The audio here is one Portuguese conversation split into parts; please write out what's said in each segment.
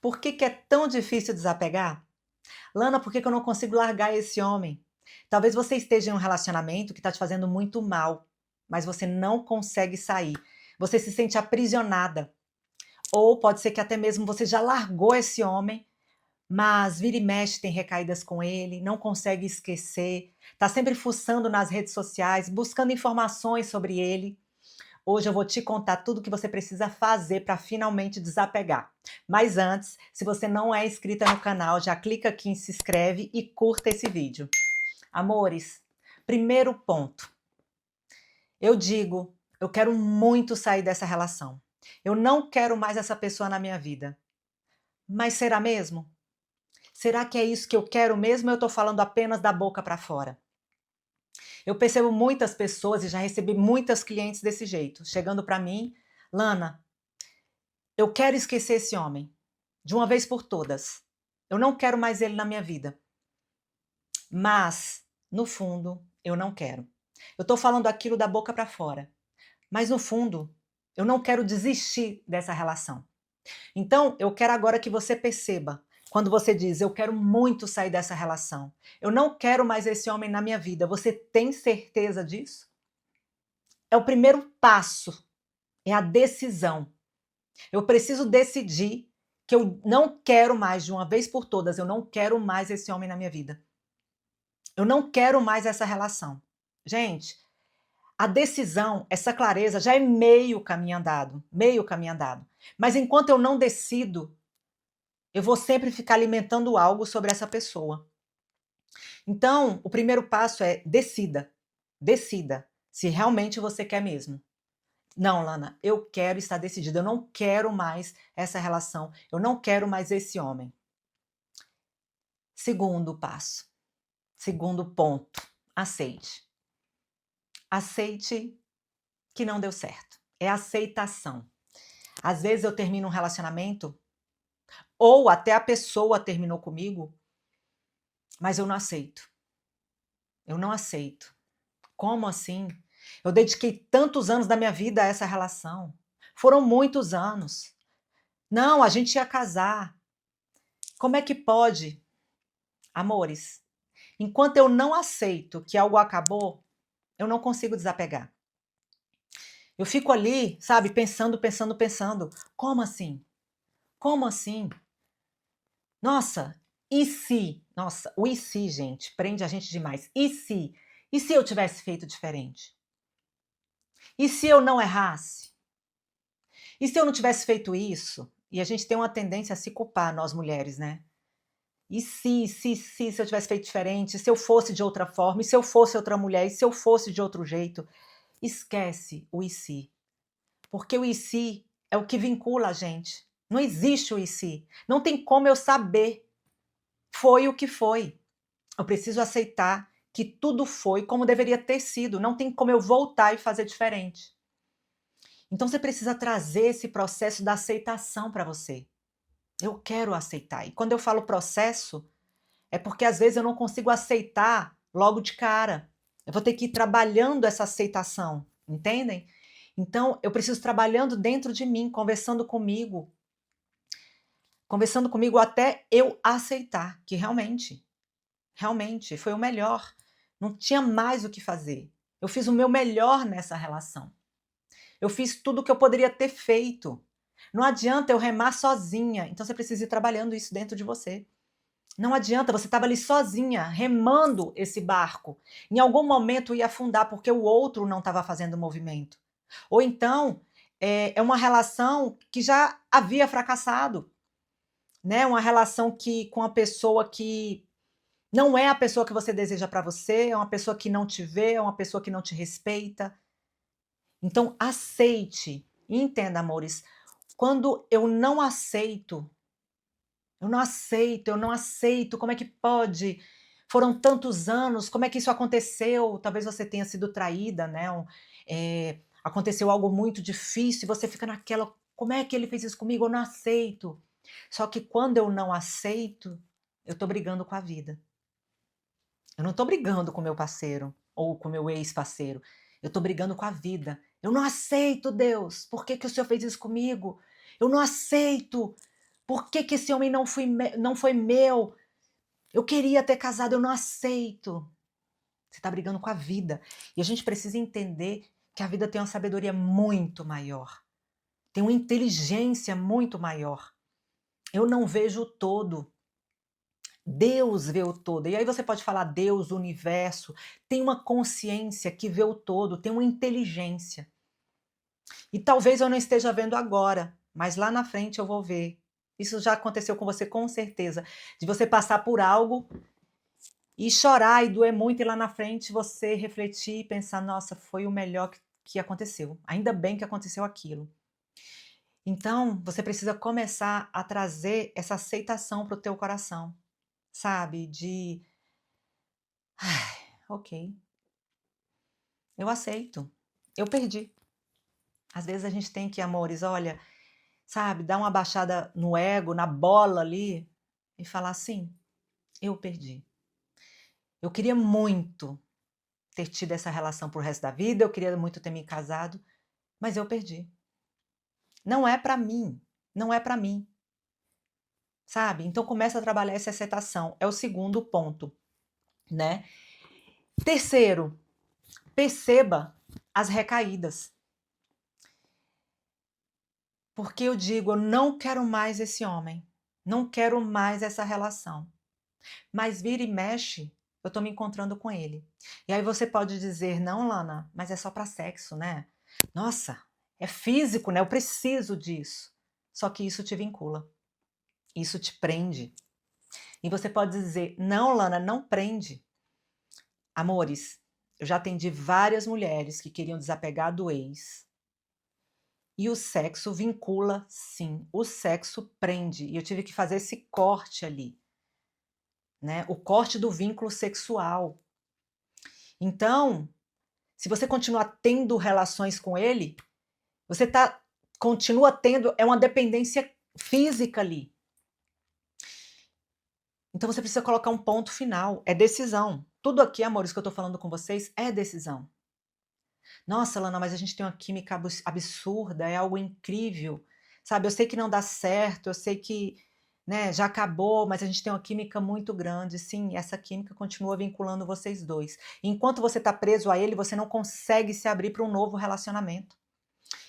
Por que que é tão difícil desapegar? Lana, por que que eu não consigo largar esse homem? Talvez você esteja em um relacionamento que está te fazendo muito mal, mas você não consegue sair. Você se sente aprisionada. Ou pode ser que até mesmo você já largou esse homem, mas vira e mexe tem recaídas com ele, não consegue esquecer, está sempre fuçando nas redes sociais, buscando informações sobre ele. Hoje eu vou te contar tudo o que você precisa fazer para finalmente desapegar. Mas antes, se você não é inscrita no canal, já clica aqui em se inscreve e curta esse vídeo. Amores, primeiro ponto. Eu digo, eu quero muito sair dessa relação. Eu não quero mais essa pessoa na minha vida. Mas será mesmo? Será que é isso que eu quero mesmo ou eu estou falando apenas da boca para fora? Eu percebo muitas pessoas e já recebi muitas clientes desse jeito, chegando para mim, Lana, eu quero esquecer esse homem, de uma vez por todas. Eu não quero mais ele na minha vida. Mas, no fundo, eu não quero. Eu estou falando aquilo da boca para fora. Mas, no fundo, eu não quero desistir dessa relação. Então, eu quero agora que você perceba, quando você diz, eu quero muito sair dessa relação, eu não quero mais esse homem na minha vida, você tem certeza disso? É o primeiro passo, é a decisão. Eu preciso decidir que eu não quero mais, de uma vez por todas, eu não quero mais esse homem na minha vida. Eu não quero mais essa relação. Gente, a decisão, essa clareza já é meio caminho andado, meio caminho andado. Mas enquanto eu não decido, eu vou sempre ficar alimentando algo sobre essa pessoa. Então, o primeiro passo é decida. Decida se realmente você quer mesmo. Não, Lana, eu quero estar decidida. Eu não quero mais essa relação. Eu não quero mais esse homem. Segundo passo. Segundo ponto. Aceite. Aceite que não deu certo. É aceitação. Às vezes eu termino um relacionamento, ou até a pessoa terminou comigo, mas eu não aceito. Eu não aceito. Como assim? Eu dediquei tantos anos da minha vida a essa relação. Foram muitos anos. Não, a gente ia casar. Como é que pode? Amores, enquanto eu não aceito que algo acabou, eu não consigo desapegar. Eu fico ali, sabe, pensando, pensando, pensando. Como assim? Como assim? Nossa, e se? Nossa, o e se, gente, prende a gente demais. E se? E se eu tivesse feito diferente? E se eu não errasse? E se eu não tivesse feito isso? E a gente tem uma tendência a se culpar, nós mulheres, né? E se eu tivesse feito diferente, se eu fosse de outra forma, e se eu fosse outra mulher, e se eu fosse de outro jeito? Esquece o e se. Porque o e se é o que vincula a gente. Não existe o e se. Não tem como eu saber. Foi o que foi. Eu preciso aceitar que tudo foi como deveria ter sido. Não tem como eu voltar e fazer diferente. Então você precisa trazer esse processo da aceitação para você. Eu quero aceitar. E quando eu falo processo, é porque às vezes eu não consigo aceitar logo de cara. Eu vou ter que ir trabalhando essa aceitação, entendem? Então eu preciso trabalhando dentro de mim, conversando comigo até eu aceitar que realmente foi o melhor. Não tinha mais o que fazer. Eu fiz o meu melhor nessa relação. Eu fiz tudo o que eu poderia ter feito. Não adianta eu remar sozinha. Então você precisa ir trabalhando isso dentro de você. Não adianta, você estava ali sozinha, remando esse barco. Em algum momento ia afundar porque o outro não estava fazendo o movimento. Ou então, é uma relação que já havia fracassado, né? Uma relação que com a pessoa que não é a pessoa que você deseja para você, é uma pessoa que não te vê, é uma pessoa que não te respeita. Então, aceite e entenda, amores, quando eu não aceito, como é que pode? Foram tantos anos, como é que isso aconteceu? Talvez você tenha sido traída, né? Aconteceu algo muito difícil e você fica naquela, como é que ele fez isso comigo? Eu não aceito. Só que quando eu não aceito, eu tô brigando com a vida. Eu não tô brigando com meu parceiro ou com meu ex-parceiro. Eu tô brigando com a vida. Eu não aceito, Deus. Por que que o Senhor fez isso comigo? Eu não aceito. Por que que esse homem não foi meu? Eu queria ter casado, eu não aceito. Você está brigando com a vida. E a gente precisa entender que a vida tem uma sabedoria muito maior. Tem uma inteligência muito maior. Eu não vejo o todo. Deus vê o todo. E aí você pode falar Deus, o universo, tem uma consciência que vê o todo, tem uma inteligência. E talvez eu não esteja vendo agora, mas lá na frente eu vou ver. Isso já aconteceu com você com certeza, de você passar por algo e chorar e doer muito e lá na frente você refletir e pensar: "Nossa, foi o melhor que aconteceu. Ainda bem que aconteceu aquilo". Então, você precisa começar a trazer essa aceitação para o teu coração, sabe, de: "Ai, ok, eu aceito, eu perdi". Às vezes a gente tem que, amores, olha, sabe, dar uma baixada no ego, na bola ali e falar assim: "Eu perdi. Eu queria muito ter tido essa relação para o resto da vida, eu queria muito ter me casado, mas eu perdi. Não é para mim, não é para mim", sabe. Então começa a trabalhar essa aceitação, é o segundo ponto, né. Terceiro, perceba as recaídas. Porque eu digo: "Eu não quero mais esse homem, não quero mais essa relação", mas vira e mexe, eu tô me encontrando com ele. E aí você pode dizer: "Não, Lana, mas é só para sexo, né. Nossa, é físico, né, eu preciso disso". Só que isso te vincula, isso te prende. E você pode dizer: "Não, Lana, não prende". Amores, eu já atendi várias mulheres que queriam desapegar do ex, e o sexo vincula sim, o sexo prende, e eu tive que fazer esse corte ali, né, o corte do vínculo sexual. Então, se você continuar tendo relações com ele, você continua tendo uma dependência física ali. Então você precisa colocar um ponto final, é decisão. Tudo aqui, amores, que eu tô falando com vocês é decisão. "Nossa, Lana, mas a gente tem uma química absurda, é algo incrível", sabe, "Eu sei que não dá certo, eu sei que, né, já acabou, mas a gente tem uma química muito grande". Sim, essa química continua vinculando vocês 2. Enquanto você está preso a ele, você não consegue se abrir para um novo relacionamento.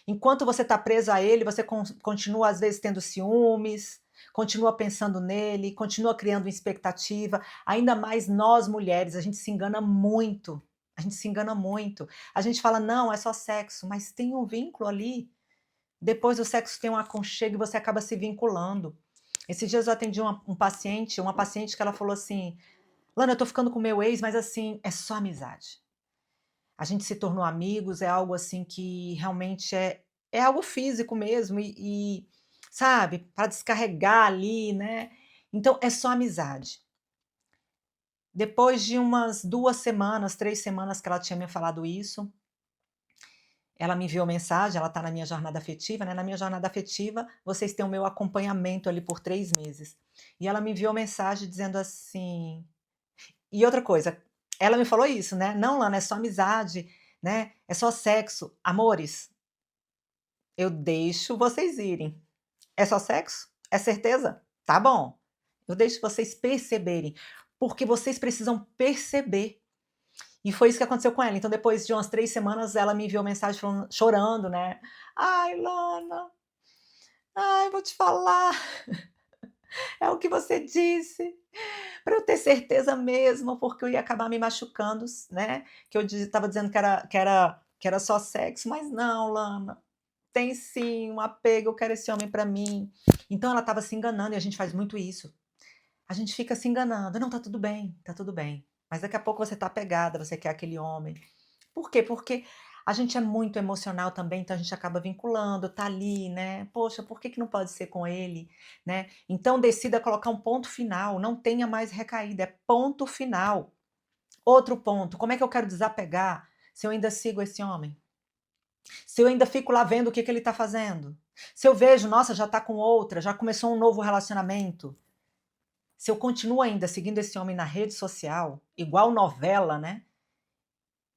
Enquanto você está preso a ele, você continua, às vezes, tendo ciúmes, continua pensando nele, continua criando expectativa. Ainda mais nós mulheres, a gente se engana muito, a gente se engana muito. A gente fala: "Não, é só sexo", mas tem um vínculo ali. Depois do sexo tem um aconchego e você acaba se vinculando. Esses dias eu atendi uma paciente que ela falou assim: "Lana, eu tô ficando com meu ex, mas assim, é só amizade. A gente se tornou amigos, é algo assim que realmente é algo físico mesmo sabe, para descarregar ali, né, então é só amizade". Depois de umas 2 semanas, 3 semanas que ela tinha me falado isso, ela me enviou mensagem, ela está na minha jornada afetiva, né, na minha jornada afetiva, vocês têm o meu acompanhamento ali por 3 meses. E ela me enviou mensagem dizendo assim, e outra coisa, ela me falou isso, né: "Não, Lana, é só amizade, né, é só sexo". Amores, eu deixo vocês irem. É só sexo? É certeza? Tá bom. Eu deixo vocês perceberem, porque vocês precisam perceber. E foi isso que aconteceu com ela. Então, depois de umas 3 semanas, ela me enviou mensagem falando, chorando, né: "Ai, Lana, ai, vou te falar, é o que você disse, para eu ter certeza mesmo, porque eu ia acabar me machucando, né, que eu estava dizendo que era só sexo, mas não, Lana, tem sim um apego, eu quero esse homem para mim". Então ela estava se enganando e a gente faz muito isso. A gente fica se enganando: "Não, tá tudo bem", mas daqui a pouco você tá apegada, você quer aquele homem. Por quê? Porque a gente é muito emocional também, então a gente acaba vinculando, tá ali, né, "Poxa, por que que não pode ser com ele?", né. Então decida colocar um ponto final, não tenha mais recaída, é ponto final. Outro ponto, como é que eu quero desapegar se eu ainda sigo esse homem? Se eu ainda fico lá vendo o que que ele tá fazendo? Se eu vejo, nossa, já tá com outra, já começou um novo relacionamento. Se eu continuo ainda seguindo esse homem na rede social, igual novela, né,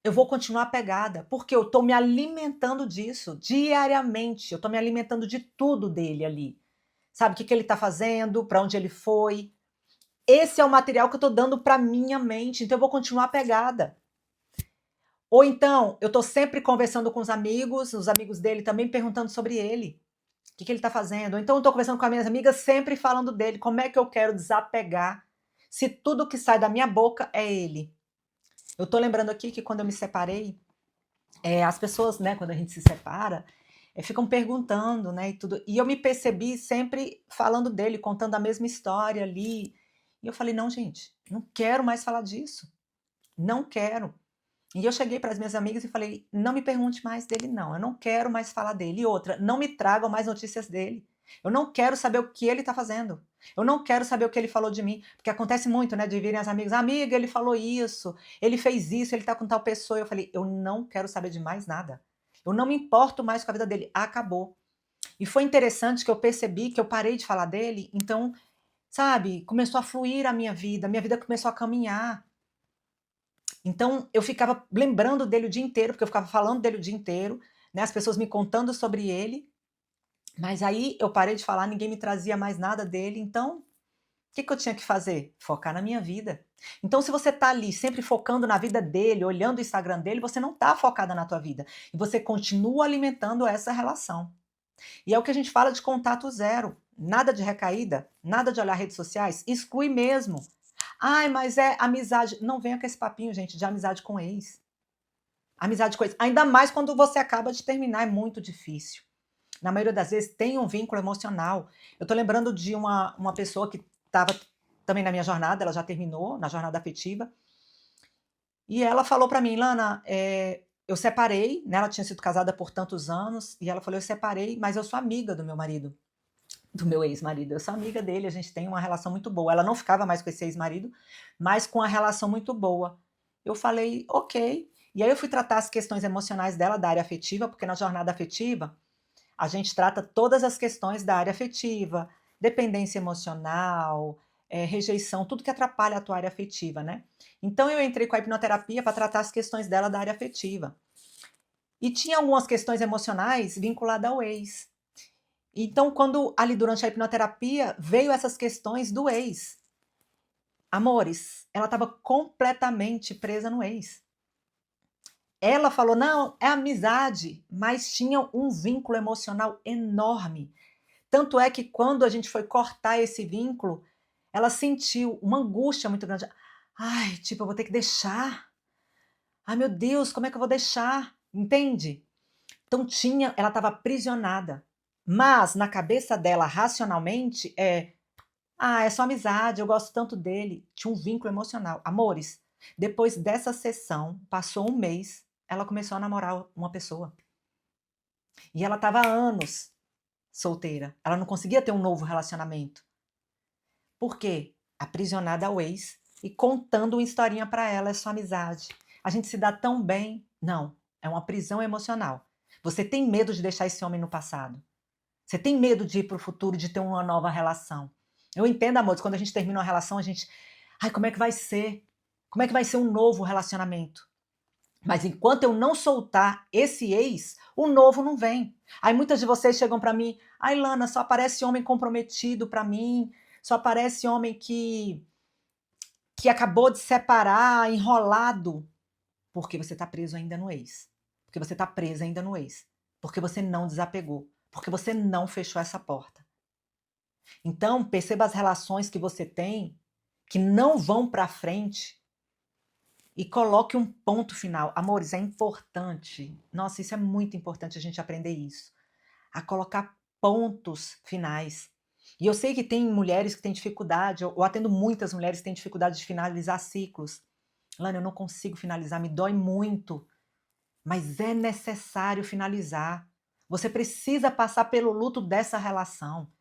eu vou continuar apegada, porque eu estou me alimentando disso diariamente, eu estou me alimentando de tudo dele ali, sabe? O que que ele tá fazendo, para onde ele foi. Esse é o material que eu tô dando para minha mente, então eu vou continuar apegada. Ou então, eu tô sempre conversando com os amigos dele também perguntando sobre ele. O que que ele tá fazendo? Ou então eu tô conversando com as minhas amigas sempre falando dele. Como é que eu quero desapegar se tudo que sai da minha boca é ele? Eu tô lembrando aqui que quando eu me separei, as pessoas, né, quando a gente se separa, ficam perguntando, né, e tudo. E eu me percebi sempre falando dele, contando a mesma história ali. E eu falei, não, gente, não quero mais falar disso. Não quero. E eu cheguei para as minhas amigas e falei: "Não me pergunte mais dele não, eu não quero mais falar dele. E outra, não me tragam mais notícias dele. Eu não quero saber o que ele está fazendo. Eu não quero saber o que ele falou de mim", porque acontece muito, né, de virem as amigas: "Amiga, ele falou isso, ele fez isso, ele está com tal pessoa". Eu falei: "Eu não quero saber de mais nada. Eu não me importo mais com a vida dele, acabou". E foi interessante que eu percebi que eu parei de falar dele, então, sabe, começou a fluir a minha vida começou a caminhar. Então, eu ficava lembrando dele o dia inteiro, porque eu ficava falando dele o dia inteiro, né, as pessoas me contando sobre ele, mas aí eu parei de falar, ninguém me trazia mais nada dele, então, o que que eu tinha que fazer? Focar na minha vida. Então, se você tá ali sempre focando na vida dele, olhando o Instagram dele, você não tá focada na tua vida, e você continua alimentando essa relação. E é o que a gente fala de contato zero, nada de recaída, nada de olhar redes sociais, exclui mesmo. Ai, mas é amizade. Não venha com esse papinho, gente, de amizade com ex. Amizade com ex. Ainda mais quando você acaba de terminar, é muito difícil. Na maioria das vezes tem um vínculo emocional. Eu tô lembrando de uma pessoa que estava também na minha jornada, ela já terminou, na jornada afetiva, e ela falou pra mim: "Lana, eu separei", né, ela tinha sido casada por tantos anos, e ela falou: "Eu separei, mas eu sou amiga do meu marido". Do meu ex-marido. Eu sou amiga dele, a gente tem uma relação muito boa. Ela não ficava mais com esse ex-marido, mas com a relação muito boa. Eu falei: "Ok". E aí eu fui tratar as questões emocionais dela, da área afetiva, porque na jornada afetiva, a gente trata todas as questões da área afetiva, dependência emocional, rejeição, tudo que atrapalha a tua área afetiva, né. Então eu entrei com a hipnoterapia para tratar as questões dela da área afetiva. E tinha algumas questões emocionais vinculadas ao ex. Então, quando ali durante a hipnoterapia veio essas questões do ex. Amores, ela estava completamente presa no ex. Ela falou: "Não, é amizade", mas tinha um vínculo emocional enorme. Tanto é que quando a gente foi cortar esse vínculo, ela sentiu uma angústia muito grande. "Ai, tipo, eu vou ter que deixar. Ai, meu Deus, como é que eu vou deixar?", entende? Então ela estava aprisionada. Mas na cabeça dela, racionalmente, "Ah, é só amizade, eu gosto tanto dele". Tinha um vínculo emocional. Amores, depois dessa sessão, passou um mês, ela começou a namorar uma pessoa. E ela estava há anos solteira. Ela não conseguia ter um novo relacionamento. Por quê? Aprisionada ao ex e contando uma historinha pra ela, é só amizade. A gente se dá tão bem. Não, é uma prisão emocional. Você tem medo de deixar esse homem no passado. Você tem medo de ir para o futuro, de ter uma nova relação. Eu entendo, amores, quando a gente termina uma relação, a gente: "Ai, como é que vai ser? Como é que vai ser um novo relacionamento?". Mas enquanto eu não soltar esse ex, o novo não vem. Aí muitas de vocês chegam pra mim: "Ai, Lana, só aparece homem comprometido pra mim, só aparece homem que acabou de separar, enrolado", porque você tá preso ainda no ex. Porque você tá presa ainda no ex. Porque você não desapegou. Porque você não fechou essa porta. Então, perceba as relações que você tem que não vão para frente e coloque um ponto final. Amores, é importante. Nossa, isso é muito importante a gente aprender isso. A colocar pontos finais. E eu sei que tem mulheres que têm dificuldade, eu atendo muitas mulheres que têm dificuldade de finalizar ciclos. Lana, eu não consigo finalizar, me dói muito. Mas é necessário finalizar. Você precisa passar pelo luto dessa relação.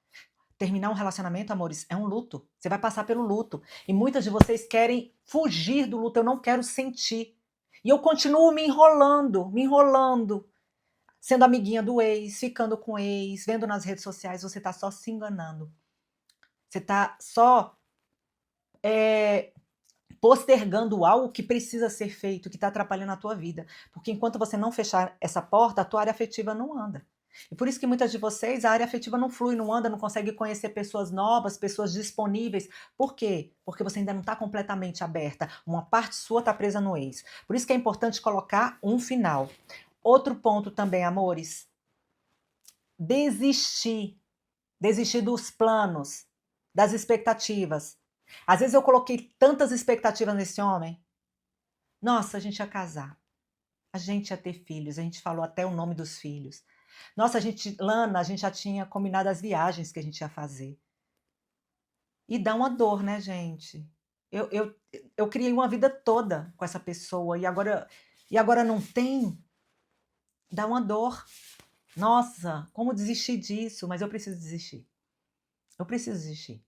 Terminar um relacionamento, amores, é um luto. Você vai passar pelo luto. E muitas de vocês querem fugir do luto. Eu não quero sentir. E eu continuo me enrolando, sendo amiguinha do ex, ficando com o ex, vendo nas redes sociais, você está só se enganando. Você está só postergando algo que precisa ser feito, que está atrapalhando a tua vida. Porque enquanto você não fechar essa porta, a tua área afetiva não anda. E por isso que muitas de vocês, a área afetiva não flui, não anda, não consegue conhecer pessoas novas, pessoas disponíveis. Por quê? Porque você ainda não está completamente aberta. Uma parte sua está presa no ex. Por isso que é importante colocar um final. Outro ponto também, amores, desistir. Desistir dos planos, das expectativas. Às vezes eu coloquei tantas expectativas nesse homem. Nossa, a gente ia casar. A gente ia ter filhos. A gente falou até o nome dos filhos. Nossa, Lana, a gente já tinha combinado as viagens que a gente ia fazer. E dá uma dor, né, gente? Eu, eu, eu criei uma vida toda com essa pessoa e agora não tem. Dá uma dor. Nossa, como desistir disso? Mas eu preciso desistir. Eu preciso desistir.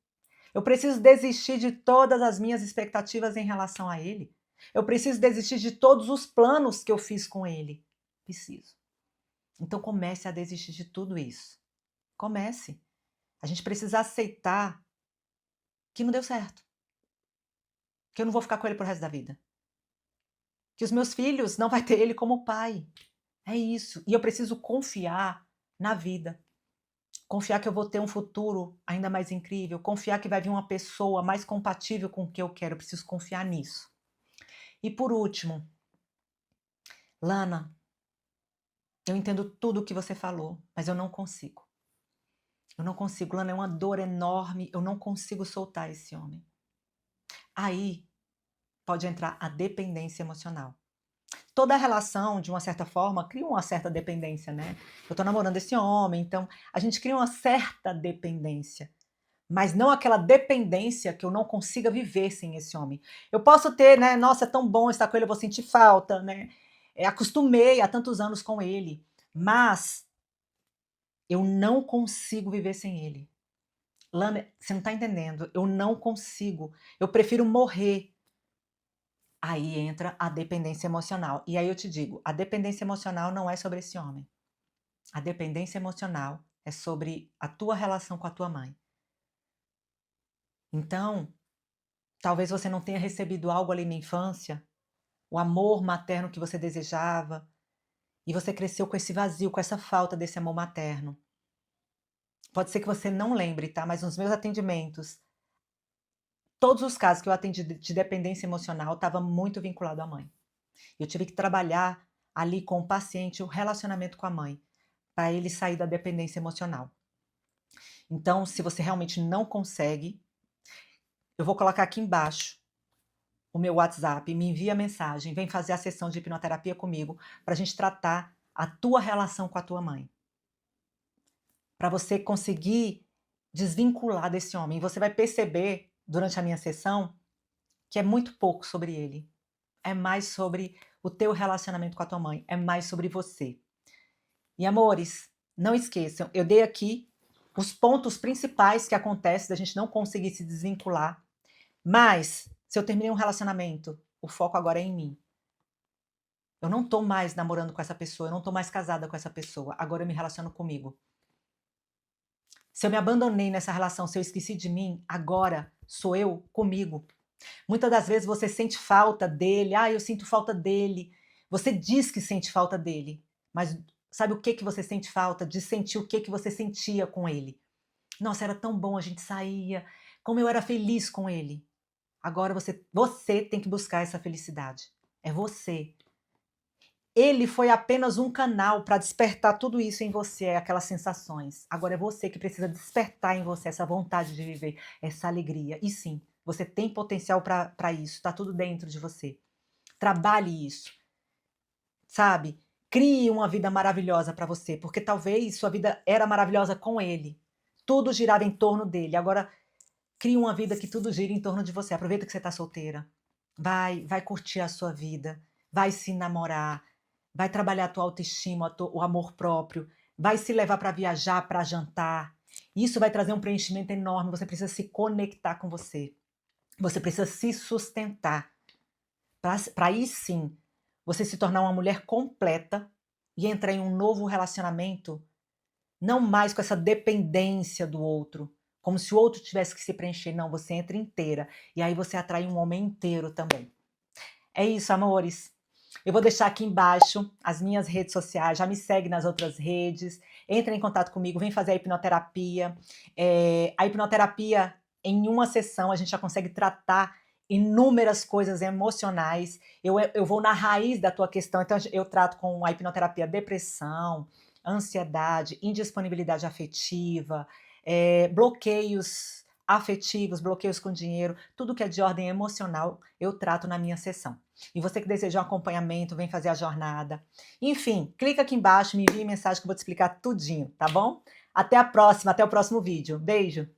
Eu preciso desistir de todas as minhas expectativas em relação a ele. Eu preciso desistir de todos os planos que eu fiz com ele. Preciso. Então comece a desistir de tudo isso. Comece. A gente precisa aceitar que não deu certo. Que eu não vou ficar com ele pro resto da vida. Que os meus filhos não vai ter ele como pai. É isso. E eu preciso confiar na vida. Confiar que eu vou ter um futuro ainda mais incrível. Confiar que vai vir uma pessoa mais compatível com o que eu quero. Eu preciso confiar nisso. E por último, Lana, eu entendo tudo o que você falou, mas eu não consigo. Eu não consigo, Lana, é uma dor enorme, eu não consigo soltar esse homem. Aí pode entrar a dependência emocional. Toda relação, de uma certa forma, cria uma certa dependência, né? Eu tô namorando esse homem, então a gente cria uma certa dependência. Mas não aquela dependência que eu não consiga viver sem esse homem. Eu posso ter, né? Nossa, é tão bom estar com ele, eu vou sentir falta, né? Acostumei há tantos anos com ele. Mas eu não consigo viver sem ele. Lana, você não tá entendendo. Eu não consigo. Eu prefiro morrer. Aí entra a dependência emocional. E aí eu te digo, a dependência emocional não é sobre esse homem. A dependência emocional é sobre a tua relação com a tua mãe. Então, talvez você não tenha recebido algo ali na infância, o amor materno que você desejava, e você cresceu com esse vazio, com essa falta desse amor materno. Pode ser que você não lembre, tá? Mas nos meus atendimentos, todos os casos que eu atendi de dependência emocional estava muito vinculado à mãe. Eu tive que trabalhar ali com o paciente o relacionamento com a mãe, para ele sair da dependência emocional. Então, se você realmente não consegue, eu vou colocar aqui embaixo o meu WhatsApp, me envia mensagem, vem fazer a sessão de hipnoterapia comigo para a gente tratar a tua relação com a tua mãe. Para você conseguir desvincular desse homem. E você vai perceber, durante a minha sessão, que é muito pouco sobre ele. É mais sobre o teu relacionamento com a tua mãe. É mais sobre você. E, amores, não esqueçam, eu dei aqui os pontos principais que acontecem da gente não conseguir se desvincular. Mas, se eu terminei um relacionamento, o foco agora é em mim. Eu não tô mais namorando com essa pessoa, eu não tô mais casada com essa pessoa. Agora eu me relaciono comigo. Se eu me abandonei nessa relação, se eu esqueci de mim, agora sou eu comigo. Muitas das vezes você sente falta dele, eu sinto falta dele. Você diz que sente falta dele, mas sabe o que que você sente falta? De sentir o que que você sentia com ele. Nossa, era tão bom, a gente saía, como eu era feliz com ele. Agora você tem que buscar essa felicidade. É você. Ele foi apenas um canal para despertar tudo isso em você, aquelas sensações. Agora é você que precisa despertar em você essa vontade de viver, essa alegria. E sim, você tem potencial para isso, está tudo dentro de você. Trabalhe isso, sabe? Crie uma vida maravilhosa para você, porque talvez sua vida era maravilhosa com ele. Tudo girava em torno dele. Agora, crie uma vida que tudo gira em torno de você. Aproveita que você está solteira. Vai curtir a sua vida. Vai se namorar. Vai trabalhar a tua autoestima, o amor próprio. Vai se levar para viajar, para jantar. Isso vai trazer um preenchimento enorme. Você precisa se conectar com você. Você precisa se sustentar. Para aí sim, você se tornar uma mulher completa e entrar em um novo relacionamento, não mais com essa dependência do outro, como se o outro tivesse que se preencher. Não, você entra inteira. E aí você atrai um homem inteiro também. É isso, amores. Eu vou deixar aqui embaixo as minhas redes sociais, já me segue nas outras redes, entra em contato comigo, vem fazer a hipnoterapia. A hipnoterapia, em uma sessão, a gente já consegue tratar inúmeras coisas emocionais. Eu vou na raiz da tua questão, então eu trato com a hipnoterapia depressão, ansiedade, indisponibilidade afetiva, bloqueios afetivos, bloqueios com dinheiro, tudo que é de ordem emocional, eu trato na minha sessão. E você que deseja um acompanhamento, vem fazer a jornada. Enfim, clica aqui embaixo, me envie mensagem que eu vou te explicar tudinho, tá bom? Até a próxima, até o próximo vídeo. Beijo!